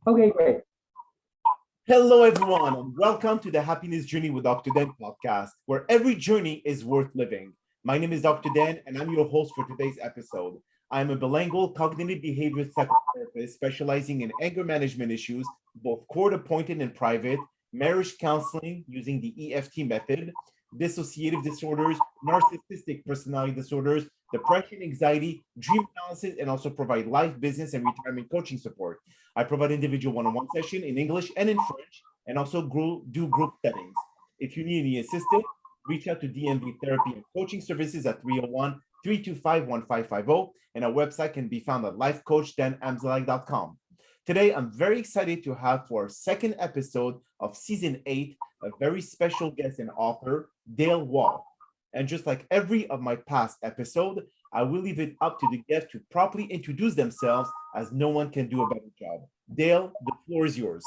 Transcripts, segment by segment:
Okay, great. Hello, everyone, and welcome to the Happiness Journey with Dr. Dan podcast, where every journey is worth living. My name is Dr. Dan, and I'm your host for today's episode. I'm a bilingual cognitive behavior psychotherapist specializing in anger management issues, both court appointed and private, marriage counseling using the EFT method, dissociative disorders, narcissistic personality disorders, depression, anxiety, dream analysis, and also provide life, business, and retirement coaching support. I provide individual one-on-one session in English and in French, and also do group settings. If you need any assistance, reach out to DMV Therapy and Coaching Services at 301-325-1550, and our website can be found at lifecoachdanamzalak.com. Today, I'm very excited to have for our second episode of Season 8, a very special guest and author, Dale Walsh. And just like every of my past episode, I will leave it up to the guest to properly introduce themselves, as no one can do a better job. Dale, the floor is yours.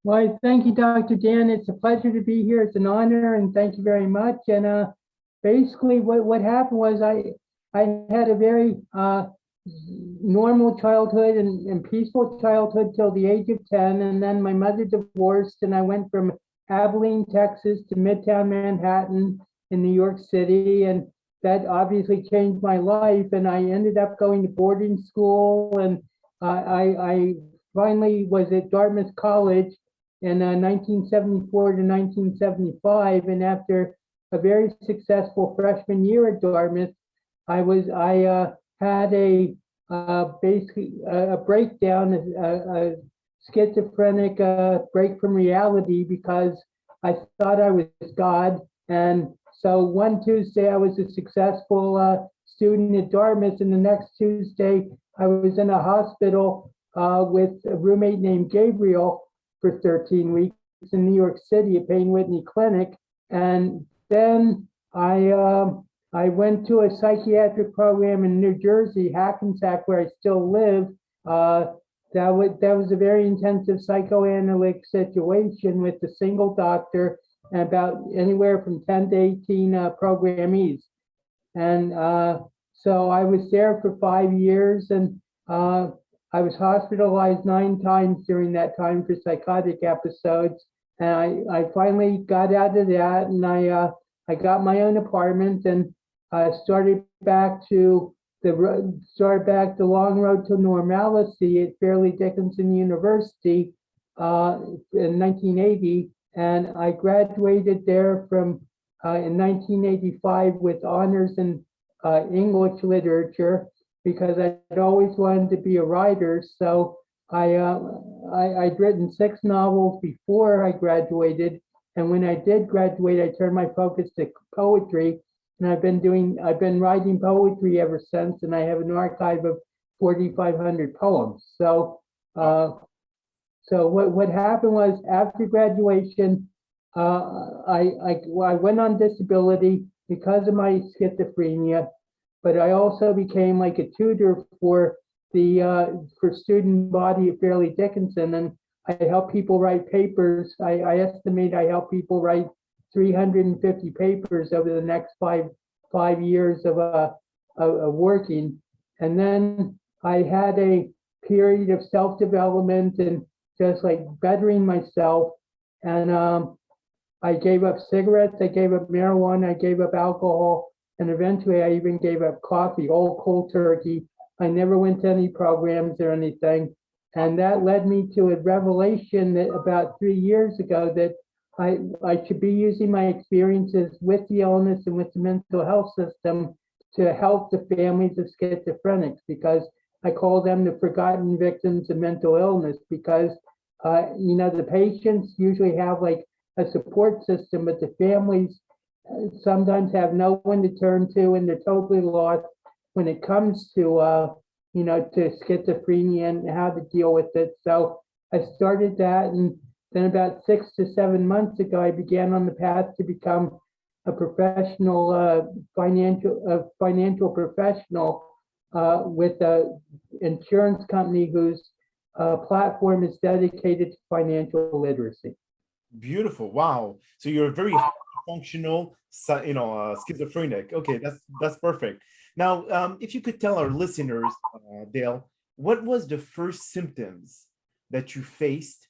Well, thank you, Dr. Dan. It's a pleasure to be here. It's an honor, and thank you very much. And basically, what happened was I had a very normal childhood and peaceful childhood till the age of 10, and then my mother divorced, and I went from Abilene, Texas, to Midtown Manhattan in New York City, and that obviously changed my life. And I ended up going to boarding school, and I finally was at Dartmouth College in 1974 to 1975. And after a very successful freshman year at Dartmouth, I had basically a breakdown, a schizophrenic break from reality, because I thought I was God. And so one Tuesday I was a successful student at Dartmouth, and the next Tuesday I was in a hospital with a roommate named Gabriel for 13 weeks in New York City at Payne Whitney Clinic. And then I went to a psychiatric program in New Jersey, Hackensack, where I still live. That was a very intensive psychoanalytic situation with a single doctor and about anywhere from 10 to 18 programmees. And so I was there for 5 years, and I was hospitalized 9 times during that time for psychotic episodes. And I finally got out of that, and I got my own apartment, and started back the long road to normalcy at Fairleigh Dickinson University in 1980. And I graduated there from in 1985 with honors in English literature, because I'd always wanted to be a writer. So I'd written 6 novels before I graduated, and when I did graduate, I turned my focus to poetry, and I've been writing poetry ever since, and I have an archive of 4,500 poems. So what happened was, after graduation, I went on disability because of my schizophrenia, but I also became like a tutor for student body at Fairleigh Dickinson, and I help people write papers. I estimate I help people write 350 papers over the next five years of working. And then I had a period of self-development and just like bettering myself. And I gave up cigarettes, I gave up marijuana, I gave up alcohol, and eventually I even gave up coffee, all cold turkey. I never went to any programs or anything. And that led me to a revelation that about 3 years ago, that I should be using my experiences with the illness and with the mental health system to help the families of schizophrenics, because I call them the forgotten victims of mental illness, because the patients usually have like a support system, but the families sometimes have no one to turn to, and they're totally lost when it comes to to schizophrenia and how to deal with it. So I started that, and then about 6 to 7 months ago, I began on the path to become a professional financial professional with an insurance company whose platform is dedicated to financial literacy. Beautiful. Wow. So you're a very functional, schizophrenic. Okay, that's perfect. Now, if you could tell our listeners, Dale, what was the first symptoms that you faced,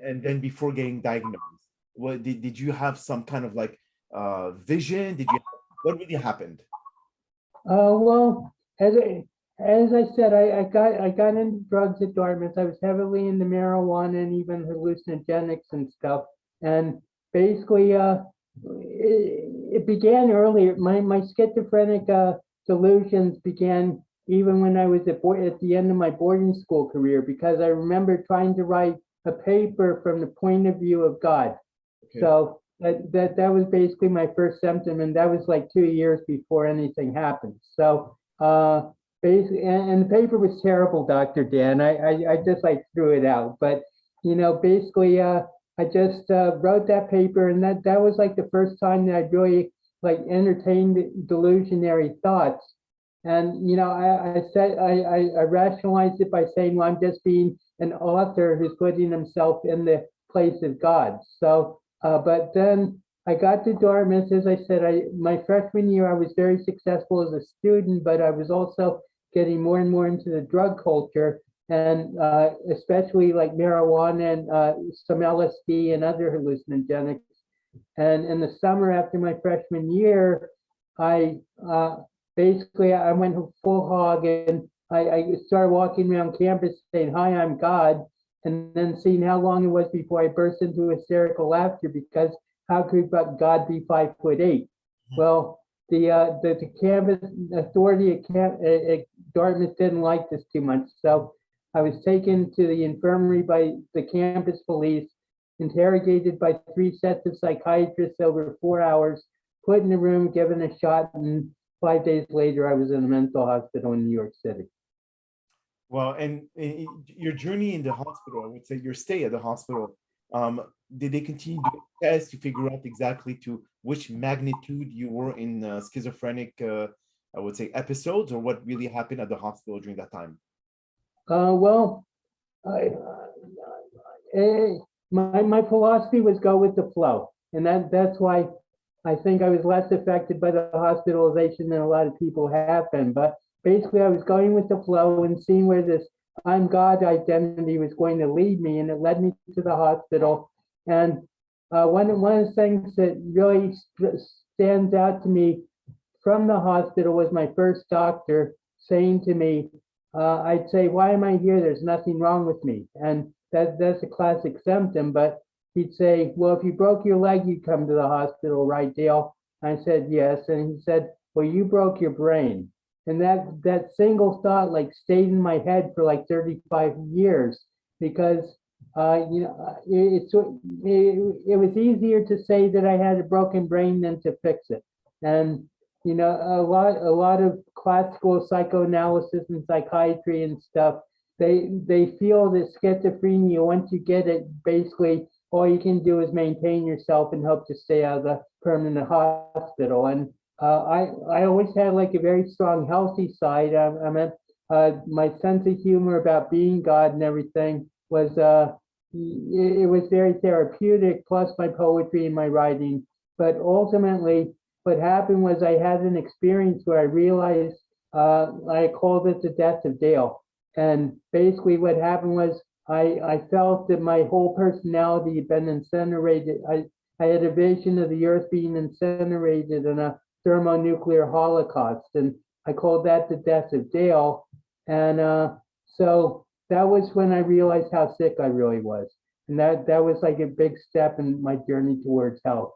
and then before getting diagnosed? What did you have some kind of like vision? What really happened? Well, as I said, I got into drugs at Dartmouth. I was heavily into marijuana and even hallucinogenics and stuff. And basically, it began earlier. My schizophrenic delusions began even when I was at the end of my boarding school career, because I remember trying to write a paper from the point of view of God. Okay. So that was basically my first symptom, and that was like 2 years before anything happened. So basically, and the paper was terrible, Dr. Dan. I just like threw it out. But basically, I just wrote that paper, and that was like the first time that I really like entertained delusionary thoughts. And I said I rationalized it by saying, well, I'm just being an author who's putting himself in the place of God. So, but then I got to Dartmouth. As I said, my freshman year I was very successful as a student, but I was also getting more and more into the drug culture, and especially like marijuana and some LSD and other hallucinogenics. And in the summer after my freshman year, I basically I went full hog, and I started walking around campus saying, "Hi, I'm God," and then seeing how long it was before I burst into hysterical laughter, because how could but God be 5'8"? Well, the campus authority at Dartmouth didn't like this too much, so I was taken to the infirmary by the campus police, interrogated by 3 sets of psychiatrists over 4 hours, put in a room, given a shot, and 5 days later I was in a mental hospital in New York City. Well, and your journey in the hospital, I would say your stay at the hospital, did they continue doing tests to figure out exactly to which magnitude you were in schizophrenic, I would say, episodes, or what really happened at the hospital during that time? Well, my philosophy was go with the flow, and that's why I think I was less affected by the hospitalization than a lot of people have been. But basically, I was going with the flow and seeing where this I'm God identity was going to lead me, and it led me to the hospital. And one of the things that really stands out to me from the hospital was my first doctor saying to me, I'd say, "Why am I here? There's nothing wrong with me." And that's a classic symptom. But he'd say, "Well, if you broke your leg, you'd come to the hospital, right, Dale?" I said, "Yes." And he said, "Well, you broke your brain." And that single thought like stayed in my head for like 35 years, because it was easier to say that I had a broken brain than to fix it. And a lot of classical psychoanalysis and psychiatry and stuff, they feel that schizophrenia, once you get it, basically all you can do is maintain yourself and hope to stay out of the permanent hospital. And I always had like a very strong, healthy side. My sense of humor about being God and everything was it was very therapeutic, plus my poetry and my writing. But ultimately, what happened was I had an experience where I realized I called it the death of Dale. And basically, what happened was I felt that my whole personality had been incinerated. I had a vision of the earth being incinerated in a thermonuclear holocaust, and I called that the death of Dale. And so that was when I realized how sick I really was, and that was like a big step in my journey towards health.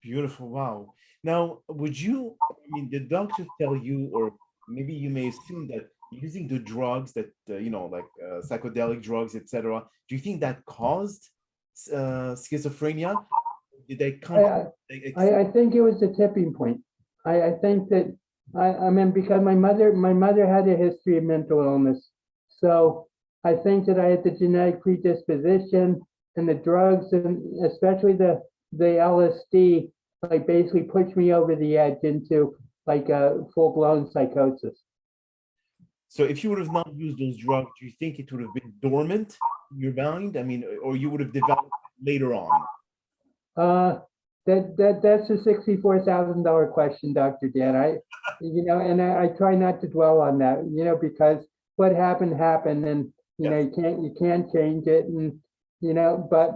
Beautiful. Wow. Now, did the doctors tell you, or maybe you may assume that using the drugs that, like psychedelic drugs, etc., do you think that caused schizophrenia? Did they come? I think it was the tipping point. I think that I mean, because my mother had a history of mental illness, so I think that I had the genetic predisposition, and the drugs, and especially the LSD, like basically pushed me over the edge into like a full-blown psychosis. So if you would have not used those drugs, do you think it would have been dormant in your mind? I mean, or you would have developed later on? That's a $64,000 question, Dr. Dan. I try not to dwell on that, because what happened happened, and You know, Yes. you can't change it. And, but,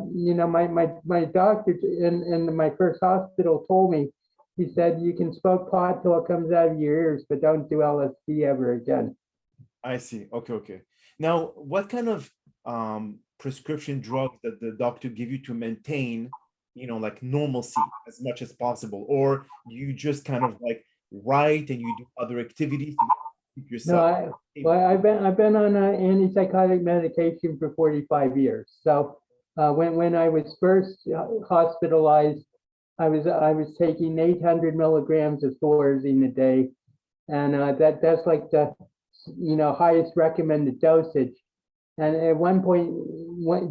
my doctor in my first hospital told me, he said, you can smoke pot till it comes out of your ears, but don't do LSD ever again. I see. Okay, okay. Now, what kind of prescription drugs that the doctor give you to maintain, like normalcy as much as possible, or you just kind of like write and you do other activities to keep No, yourself stable? I've been on antipsychotic medication for 45 years. So when I was first hospitalized, I was taking 800 milligrams of Thorazine a day, and that's like the highest recommended dosage. And at one point,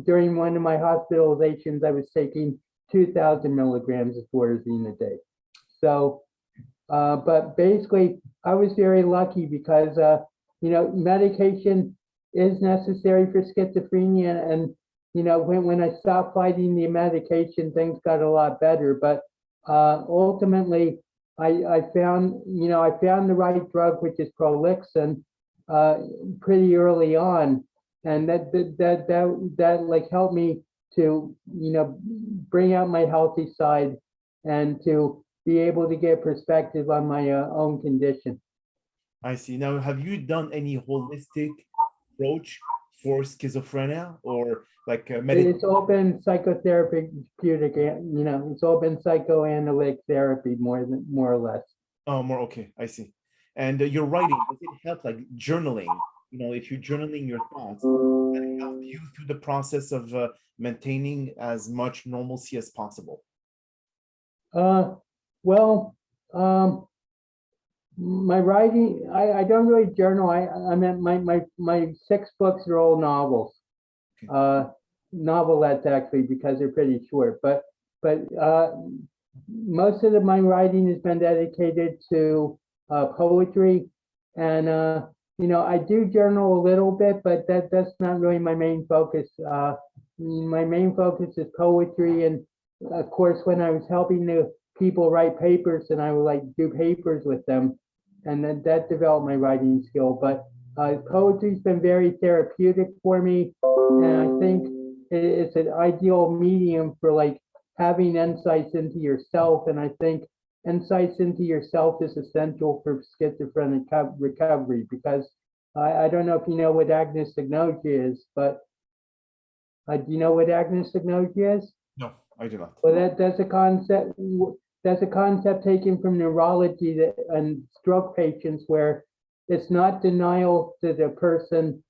during one of my hospitalizations, I was taking 2,000 milligrams of Thorazine a day. So, but basically, I was very lucky because medication is necessary for schizophrenia, and when I stopped fighting the medication, things got a lot better. But ultimately, I found the right drug, which is Prolixin, pretty early on, and that like helped me to bring out my healthy side and to be able to get perspective on my own condition. I see. Now, have you done any holistic approach for schizophrenia or like It's all been psychotherapeutic, it's all been psychoanalytic therapy more or less. Oh, more okay. I see. And your writing, does it help like journaling? If you're journaling your thoughts, does it help you through the process of maintaining as much normalcy as possible? Well, my writing, I don't really journal. I mean, my 6 books are all novels. Okay. Novelettes actually, because they're pretty short. But most of my writing has been dedicated to poetry, and I do journal a little bit, but that's not really my main focus. My main focus is poetry, and of course, when I was helping the people write papers, and I would like do papers with them, and then that developed my writing skill. But poetry's been very therapeutic for me, and I think it's an ideal medium for like having insights into yourself. And I think insights into yourself is essential for schizophrenic recovery, because I don't know if you know what agnosognosia is, but do you know what agnosognosia is? No, I do not. Well, that's a concept. That's a concept taken from neurology and stroke patients, where it's not denial that a person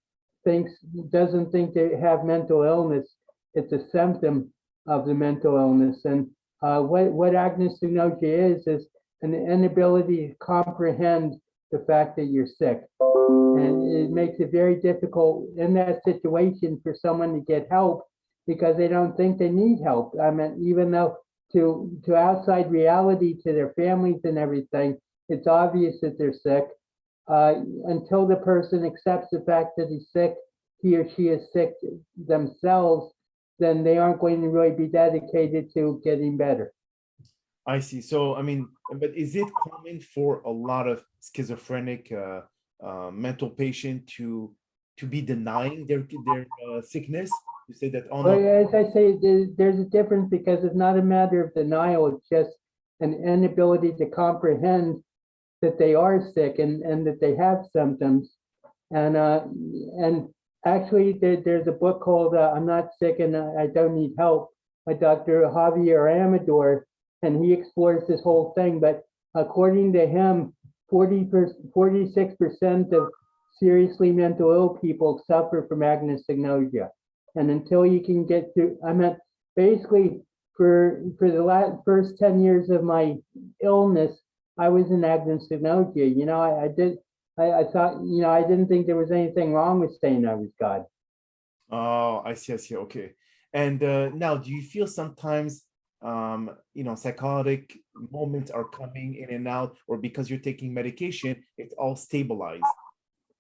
doesn't think they have mental illness. It's a symptom of the mental illness. And what agnosognosia is an inability to comprehend the fact that you're sick. And it makes it very difficult in that situation for someone to get help, because they don't think they need help. I mean, even though to outside reality, to their families and everything, it's obvious that they're sick. Until the person accepts the fact that he's sick, he or she is sick themselves, then they aren't going to really be dedicated to getting better. I see. So, I mean, but is it common for a lot of schizophrenic mental patient to be denying their sickness? You say that, oh Well, no. as I say, there's a difference, because it's not a matter of denial. It's just an inability to comprehend that they are sick, and that they have symptoms. And actually, there's a book called "I'm Not Sick and I Don't Need Help" by Dr. Javier Amador, and he explores this whole thing. But according to him, 46% of seriously mental ill people suffer from agnosognosia. And until you can get through, I mean, basically, for the first 10 years of my illness, I was in agnosognosia. I thought, I didn't think there was anything wrong with saying I was God. Oh, I see, I see. Okay. And now, do you feel sometimes, psychotic moments are coming in and out, or because you're taking medication, it's all stabilized?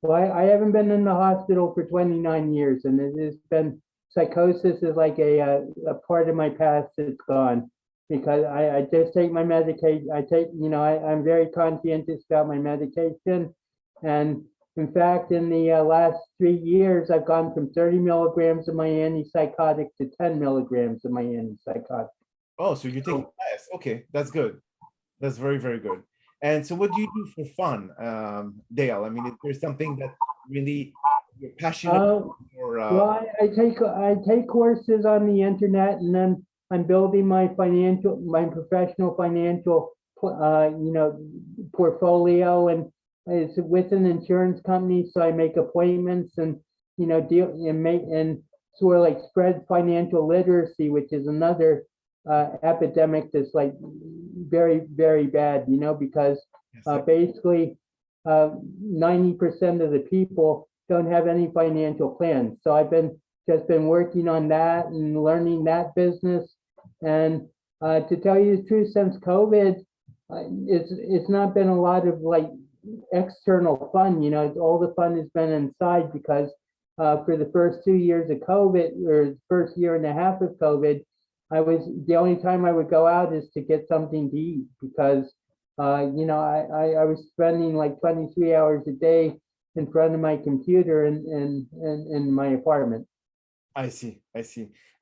Well, I haven't been in the hospital for 29 years, and it has been, psychosis is like a part of my past that's gone, because I just take my medication. I'm very conscientious about my medication, and In fact, in the last 3 years, I've gone from 30 milligrams of my antipsychotic to 10 milligrams of my antipsychotic. Oh, so you're taking less. Okay, that's good. That's very, very good. And so what do you do for fun, Dale? I mean, is there something that really you're passionate about or Well, I take courses on the internet, and then I'm building my professional financial, portfolio, and it's with an insurance company. So I make appointments and deal and sort of like spread financial literacy, which is another epidemic that's like very, very bad. Because basically 90% of the people don't have any financial plans. So I've just been working on that and learning that business. And to tell you the truth, since COVID, it's not been a lot of like external fun. All the fun has been inside, because for the first 2 years of COVID, or first year and a half of COVID, the only time I would go out is to get something to eat, because I was spending like 23 hours a day in front of my computer in my apartment. I see.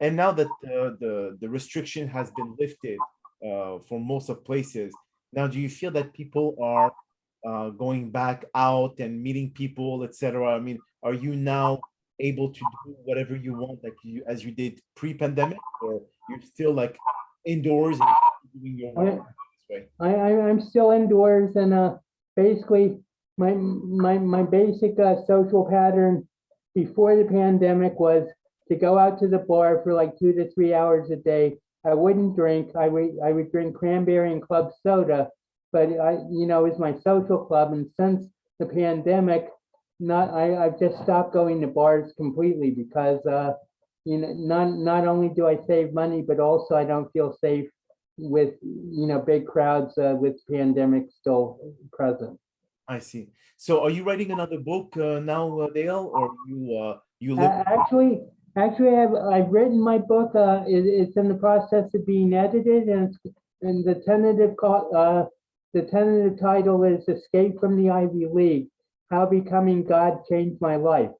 And now that the restriction has been lifted for most of places, now do you feel that people are going back out and meeting people, etc.? I mean, are you now able to do whatever you want, like as you did pre-pandemic, or you're still like indoors and doing your work this way? I'm still indoors, and basically my basic social pattern before the pandemic was to go out to the bar for like 2 to 3 hours a day. I wouldn't drink. I would drink cranberry and club soda, but it was my social club. And since the pandemic, I've just stopped going to bars completely, because not only do I save money, but also I don't feel safe with big crowds with pandemic still present. I see. So are you writing another book now, Dale, or you live? Actually, I've written my book. It's in the process of being edited, and the tentative title is "Escape from the Ivy League: How Becoming God Changed My Life."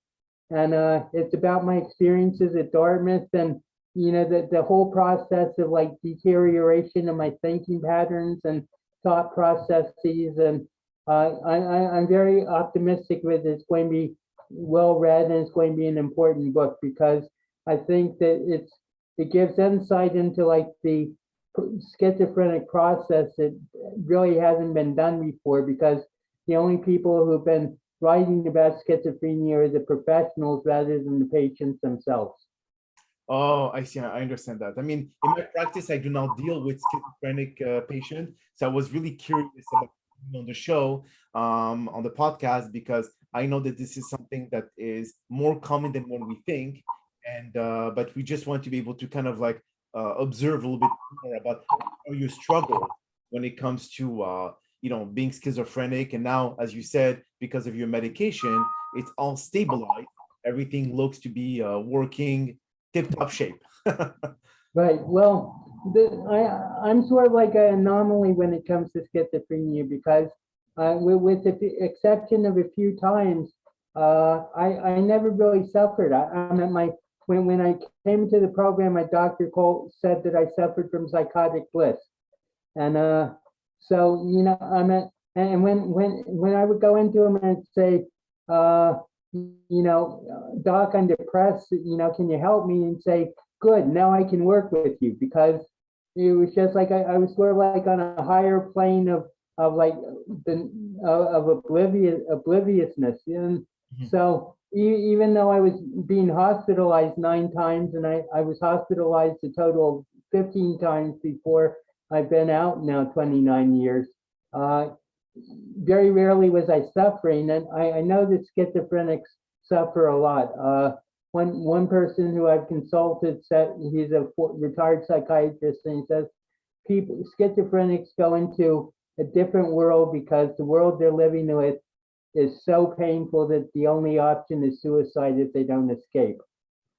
And it's about my experiences at Dartmouth, and the whole process of like deterioration of my thinking patterns and thought processes. And I'm very optimistic with it. It's going to be well read, and it's going to be an important book, because I think that it gives insight into like the schizophrenic process that really hasn't been done before, because the only people who've been writing about schizophrenia are the professionals rather than the patients themselves. Oh, I see. I understand that. I mean, in my practice, I do not deal with schizophrenic patients. So I was really curious about on the show, on the podcast, because I know that this is something that is more common than what we think. And but we just want to be able to kind of like observe a little bit more about how you struggle when it comes to being schizophrenic. And now, as you said, because of your medication, it's all stabilized. Everything looks to be working tip-top shape. Right. Well, I'm sort of like an anomaly when it comes to schizophrenia, because with the exception of a few times, I never really suffered. I'm at my when I came to the program, my doctor said that I suffered from psychotic bliss, and so I'm at, and when I would go into him and say, Doc, I'm depressed. Can you help me? And say, good, now I can work with you, because it was just like I was sort of like on a higher plane of like obliviousness. And so even though I was being hospitalized 9 times, and I was hospitalized a total of 15 times before I've been out now 29 years, very rarely was I suffering. And I know that schizophrenics suffer a lot. One person who I've consulted said, he's a retired psychiatrist, and he says schizophrenics go into a different world, because the world they're living with is so painful that the only option is suicide if they don't escape.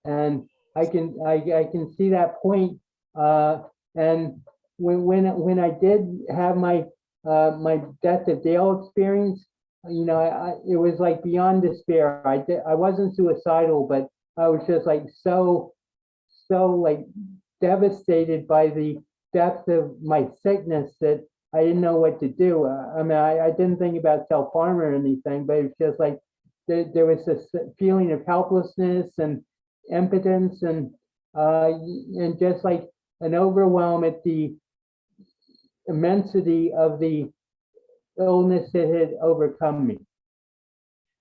And I can see that point. And when I did have my my death of Dale experience, it was like beyond despair. I wasn't suicidal, but I was just like so like devastated by the depth of my sickness that I didn't know what to do. I mean, I didn't think about self-harm or anything, but it's just like there was this feeling of helplessness and impotence and just like an overwhelm at the immensity of the illness that had overcome me.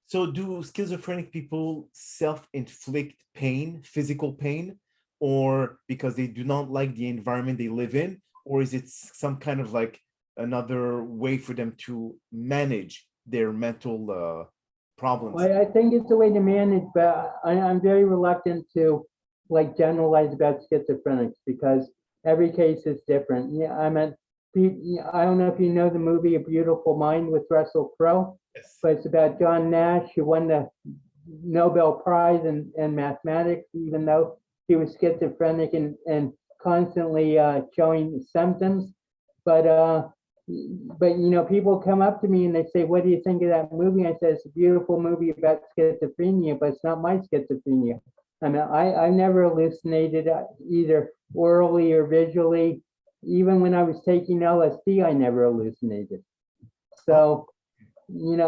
So do schizophrenic people self-inflict pain, physical pain, or because they do not like the environment they live in, or is it some kind of like another way for them to manage their mental problems? Well, I think it's a way to manage, but I'm very reluctant to like generalize about schizophrenics because every case is different. Yeah, I don't know if you know the movie A Beautiful Mind with Russell Crowe, Yes. but it's about John Nash who won the Nobel Prize in mathematics, even though he was schizophrenic and constantly showing symptoms. But people come up to me and they say, "What do you think of that movie?" I said, "It's a beautiful movie about schizophrenia, but it's not my schizophrenia." I mean, I never hallucinated either orally or visually. Even when I was taking LSD, I never hallucinated. So, I'm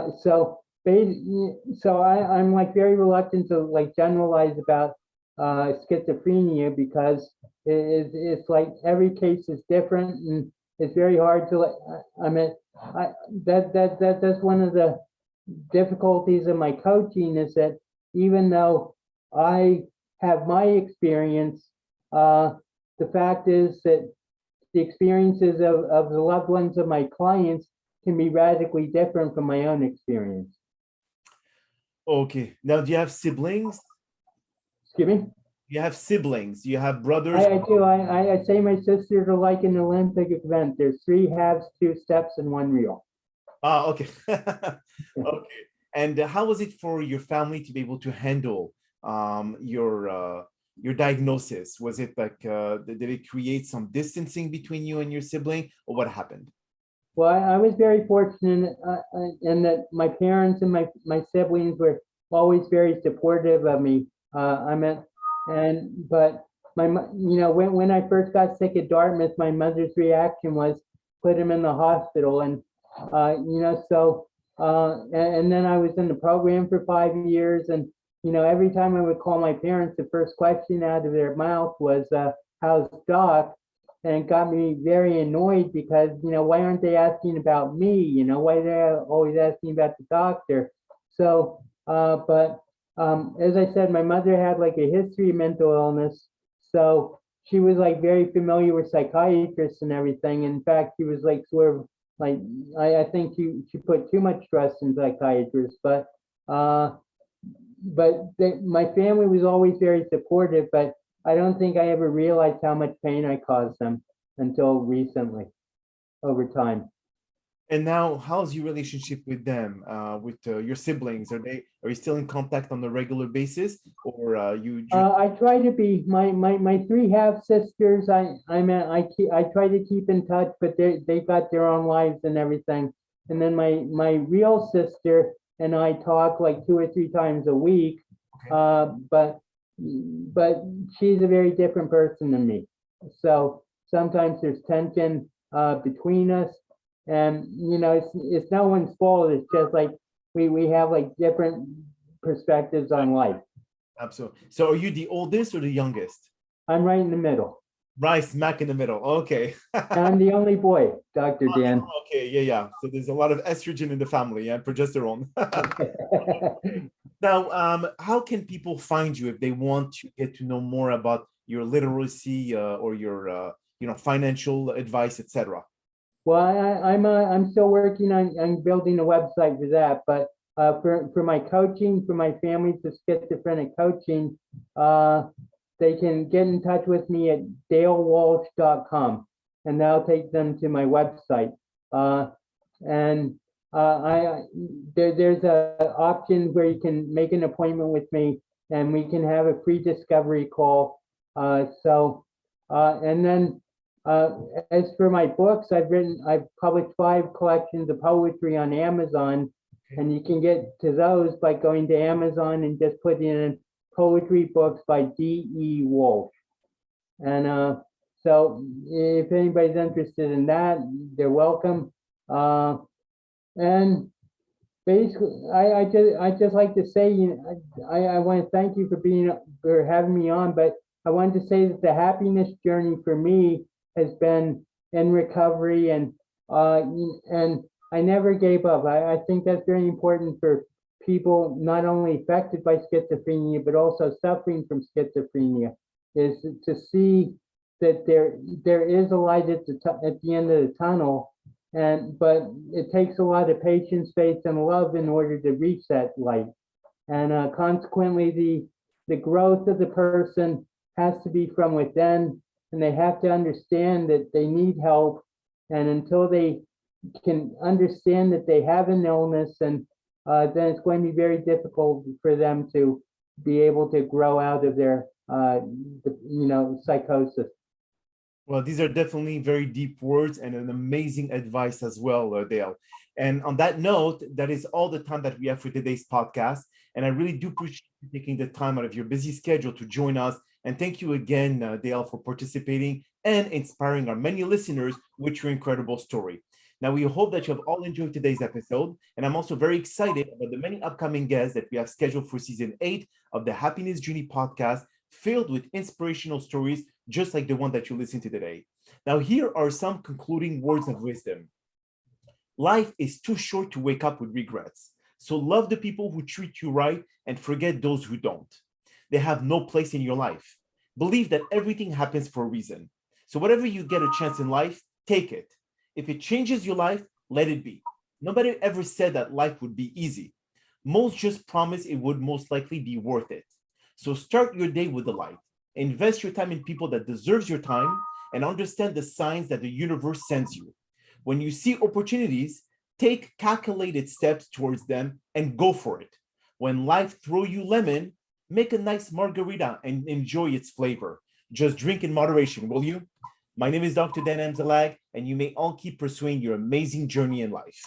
like very reluctant to like generalize about schizophrenia because it's like every case is different and it's very hard to like. I mean, that's one of the difficulties of my coaching is that even though I have my experience, the fact is that the experiences of the loved ones of my clients can be radically different from my own experience. Okay. Now, do you have siblings? Excuse me? You have siblings? You have brothers? I do. I say my sisters are like an Olympic event. There's 3 halves, 2 steps, and 1 reel. Ah, okay. Okay. And how was it for your family to be able to handle your diagnosis? Was it like did it create some distancing between you and your sibling, or what happened? Well, I was very fortunate in that my parents and my siblings were always very supportive of me. But when I first got sick at Dartmouth, my mother's reaction was put him in the hospital, and then I was in the program for 5 years, and every time I would call my parents, the first question out of their mouth was, "How's Doc?" And it got me very annoyed because, why aren't they asking about me? Why are they always asking about the doctor? So, as I said, my mother had like a history of mental illness. So she was like very familiar with psychiatrists and everything. In fact, she was like sort of like, I think she put too much trust in psychiatrists, my family was always very supportive, but I don't think I ever realized how much pain I caused them until recently, over time. And now, how's your relationship with them, with your siblings? Are you still in contact on a regular basis, or you just? I try to be my 3 half sisters. I try to keep in touch, but they got their own lives and everything. And then my real sister and I talk like 2 or 3 times a week. Okay. But she's a very different person than me. So sometimes there's tension between us, and it's no one's fault. It's just like we have like different perspectives on life. Absolutely. So, are you the oldest or the youngest? I'm right in the middle. Right, smack in the middle. Okay. I'm the only boy, Dr. Dan. Okay, yeah. So there's a lot of estrogen in the family and progesterone. Now, how can people find you if they want to get to know more about your literacy or your financial advice, etc.? Well, I'm still working on building a website for that, but for my coaching, for my families with schizophrenic coaching, they can get in touch with me at dalewalsh.com, and that'll take them to my website. There's a option where you can make an appointment with me, and we can have a free discovery call. And then as for my books, I've published 5 collections of poetry on Amazon, And you can get to those by going to Amazon and just put in poetry books by D.E. Walsh. And so if anybody's interested in that, they're welcome. And basically, I just like to say, I want to thank you for having me on, but I wanted to say that the happiness journey for me has been in recovery, and I never gave up. I think that's very important for people not only affected by schizophrenia but also suffering from schizophrenia, is to see that there is a light at the end of the tunnel, but it takes a lot of patience, faith, and love in order to reach that light. And consequently, the growth of the person has to be from within, and they have to understand that they need help. And until they can understand that they have an illness, and then it's going to be very difficult for them to be able to grow out of their psychosis. Well, these are definitely very deep words and an amazing advice as well, Dale. And on that note, that is all the time that we have for today's podcast. And I really do appreciate you taking the time out of your busy schedule to join us. And thank you again, Dale, for participating and inspiring our many listeners with your incredible story. Now, we hope that you have all enjoyed today's episode. And I'm also very excited about the many upcoming guests that we have scheduled for season 8 of the Happiness Journey podcast, filled with inspirational stories just like the one that you listened to today. Now, here are some concluding words of wisdom. Life is too short to wake up with regrets. So love the people who treat you right and forget those who don't. They have no place in your life. Believe that everything happens for a reason. So whatever you get a chance in life, take it. If it changes your life, let it be. Nobody ever said that life would be easy. Most just promise it would most likely be worth it. So start your day with the light. Invest your time in people that deserves your time, and understand the signs that the universe sends you. When you see opportunities, take calculated steps towards them and go for it. When life throws you lemon, make a nice margarita and enjoy its flavor. Just drink in moderation, will you? My name is Dr. Dan Amzalag, and you may all keep pursuing your amazing journey in life.